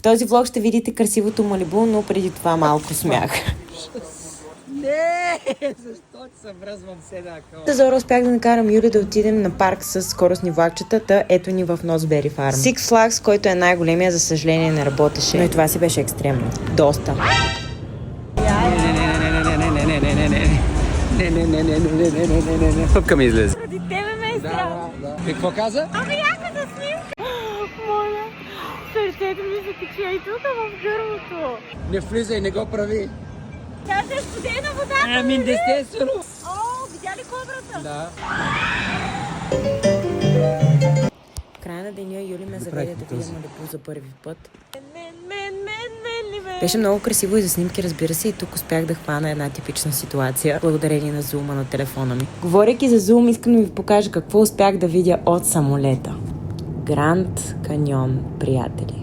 В този влог ще видите красивото Малибу, но преди това малко смях. Не, защо се връзвам с една кола? Зора успях да накарам Юли да отидем на парк с скоростни влакчета, та ето ни в Носбери Фарм. Six Flags, който е най-големия, за съжаление не работеше, но и това си беше екстремно. Доста. Не. Пъпка ми излезе. Преди тебе ме е страх. Да. Какво каза? Ами яка да снимка. Моля, сърцето ми се тече и тук в гърлото. Не влизай, не го прави. Тя се е студена водата. Ами естествено. О, видя ли кобрата? Да. В края на деня Юли ме заведе да видя Малибу за първи път. Мен ли бе? Беше много красиво и за снимки, разбира се, и тук успях да хвана една типична ситуация, благодарение на зума на телефона ми. Говорейки за зум, искам да ви покажа какво успях да видя от самолета. Гранд Каньон, приятели.